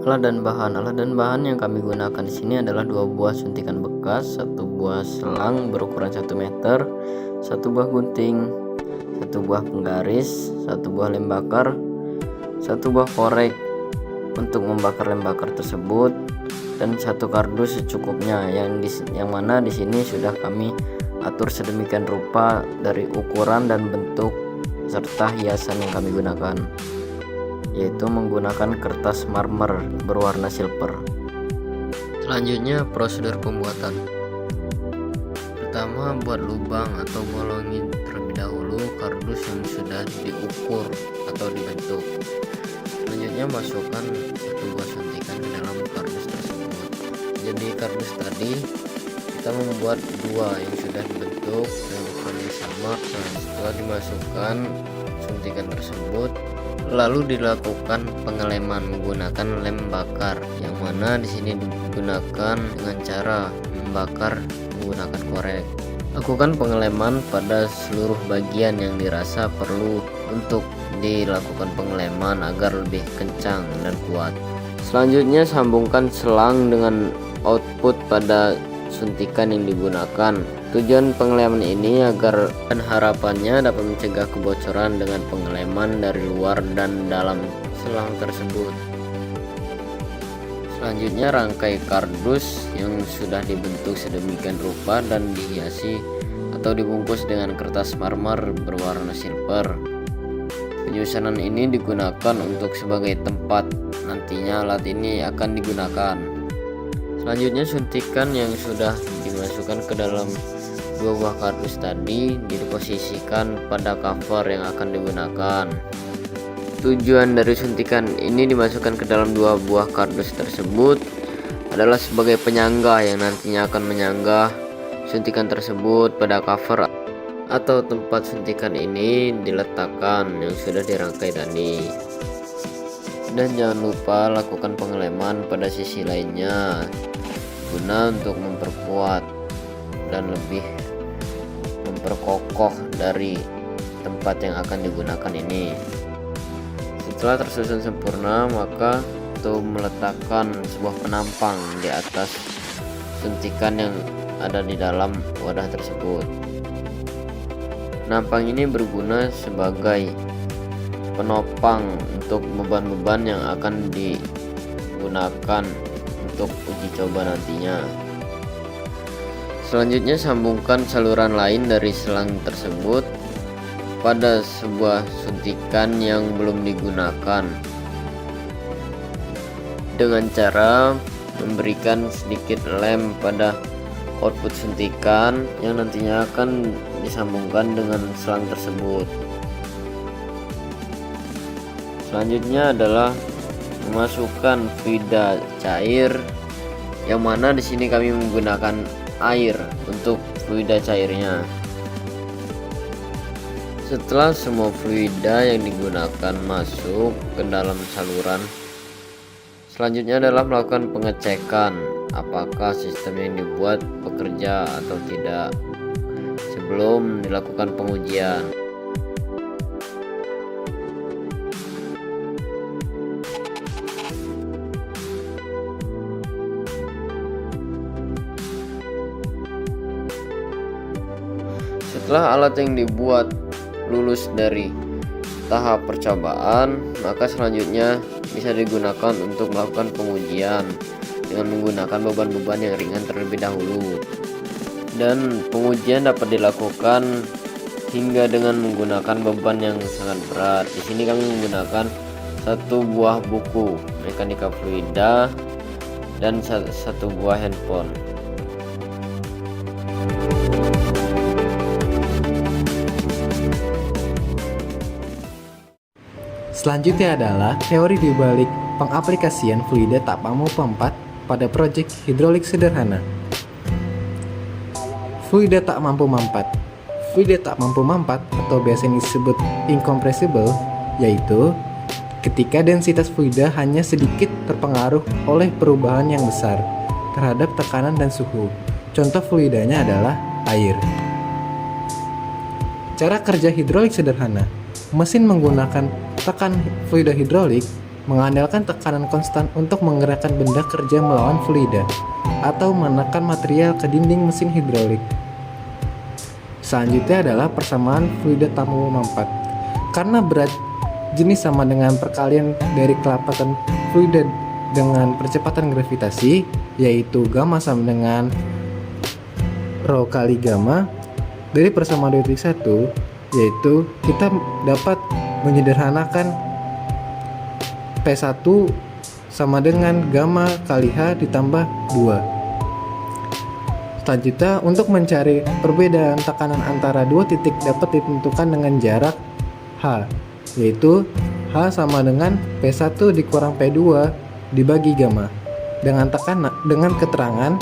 Alat dan bahan yang kami gunakan di sini adalah 2 buah suntikan bekas, 1 buah selang berukuran 1 meter, 1 buah gunting, 1 buah penggaris, 1 buah lem bakar, 1 buah korek untuk membakar lem bakar tersebut, dan 1 kardus secukupnya yang mana di sini sudah kami atur sedemikian rupa dari ukuran dan bentuk serta hiasan yang kami gunakan, yaitu menggunakan kertas marmer berwarna silver. Selanjutnya prosedur pembuatan. Pertama, buat lubang atau bolongin terlebih dahulu kardus yang sudah diukur atau dibentuk. Selanjutnya masukkan 1 buah suntikan ke dalam kardus tersebut. Jadi kardus tadi kita membuat 2 yang sudah dibentuk dengan ukuran yang sama. Nah, setelah dimasukkan suntikan tersebut, lalu dilakukan pengeleman menggunakan lem bakar, yang mana di sini digunakan dengan cara membakar menggunakan korek. Lakukan pengeleman pada seluruh bagian yang dirasa perlu untuk dilakukan pengeleman agar lebih kencang dan kuat. Selanjutnya sambungkan selang dengan output pada suntikan yang digunakan. Tujuan pengeleman ini agar dan harapannya dapat mencegah kebocoran dengan pengeleman dari luar dan dalam selang tersebut. Selanjutnya rangkai kardus yang sudah dibentuk sedemikian rupa dan dihiasi atau dibungkus dengan kertas marmer berwarna silver. Penyusunan ini digunakan untuk sebagai tempat nantinya alat ini akan digunakan. Selanjutnya suntikan yang sudah dimasukkan ke dalam 2 buah kardus tadi diposisikan pada cover yang akan digunakan. Tujuan dari suntikan ini dimasukkan ke dalam 2 buah kardus tersebut adalah sebagai penyangga yang nantinya akan menyangga suntikan tersebut pada cover atau tempat suntikan ini diletakkan yang sudah dirangkai tadi. Dan jangan lupa lakukan pengeleman pada sisi lainnya guna untuk memperkuat dan lebih memperkokoh dari tempat yang akan digunakan ini. Setelah tersusun sempurna, maka untuk meletakkan sebuah penampang di atas suntikan yang ada di dalam wadah tersebut. Penampang ini berguna sebagai penopang untuk beban-beban yang akan digunakan untuk uji coba nantinya. Selanjutnya sambungkan saluran lain dari selang tersebut pada sebuah suntikan yang belum digunakan dengan cara memberikan sedikit lem pada output suntikan yang nantinya akan disambungkan dengan selang tersebut. Selanjutnya adalah memasukkan fluida cair, yang mana di sini kami menggunakan air untuk fluida cairnya. Setelah semua fluida yang digunakan masuk ke dalam saluran, selanjutnya adalah melakukan pengecekan apakah sistem yang dibuat bekerja atau tidak sebelum dilakukan pengujian. Setelah alat yang dibuat lulus dari tahap percobaan, maka selanjutnya bisa digunakan untuk melakukan pengujian dengan menggunakan beban-beban yang ringan terlebih dahulu. Dan pengujian dapat dilakukan hingga dengan menggunakan beban yang sangat berat. Di sini kami menggunakan 1 buah buku mekanika fluida dan 1 buah handphone. Selanjutnya adalah teori dibalik pengaplikasian fluida tak mampu pempat pada proyek hidrolik sederhana. Fluida tak mampu mampat. Fluida tak mampu mampat atau biasanya disebut incompressible, yaitu ketika densitas fluida hanya sedikit terpengaruh oleh perubahan yang besar terhadap tekanan dan suhu. Contoh fluidanya adalah air. Cara kerja hidrolik sederhana. Mesin menggunakan tekan fluida hidrolik mengandalkan tekanan konstan untuk menggerakkan benda kerja melawan fluida atau menekan material ke dinding mesin hidrolik. Selanjutnya adalah persamaan fluida tak mampu mampat. Karena berat jenis sama dengan perkalian dari kelapatan fluida dengan percepatan gravitasi, yaitu gamma sama dengan rho kali gamma. Dari persamaan 2.1, yaitu kita dapat menyederhanakan P1 sama dengan gamma kali H ditambah 2. Selanjutnya, untuk mencari perbedaan tekanan antara dua titik dapat ditentukan dengan jarak H, yaitu H sama dengan P1 dikurang P2 dibagi gamma. Dengan keterangan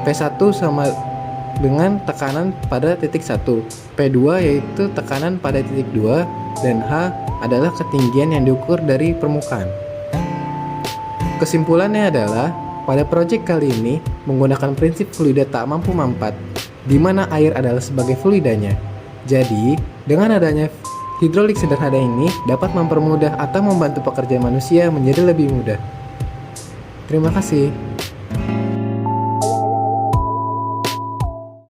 P1 sama dengan tekanan pada titik 1, P2 yaitu tekanan pada titik 2, dan H adalah ketinggian yang diukur dari permukaan. Kesimpulannya adalah, pada proyek kali ini menggunakan prinsip fluida tak mampu mampat, di mana air adalah sebagai fluidanya. Jadi, dengan adanya hidrolik sederhana ini dapat mempermudah atau membantu pekerjaan manusia menjadi lebih mudah. Terima kasih.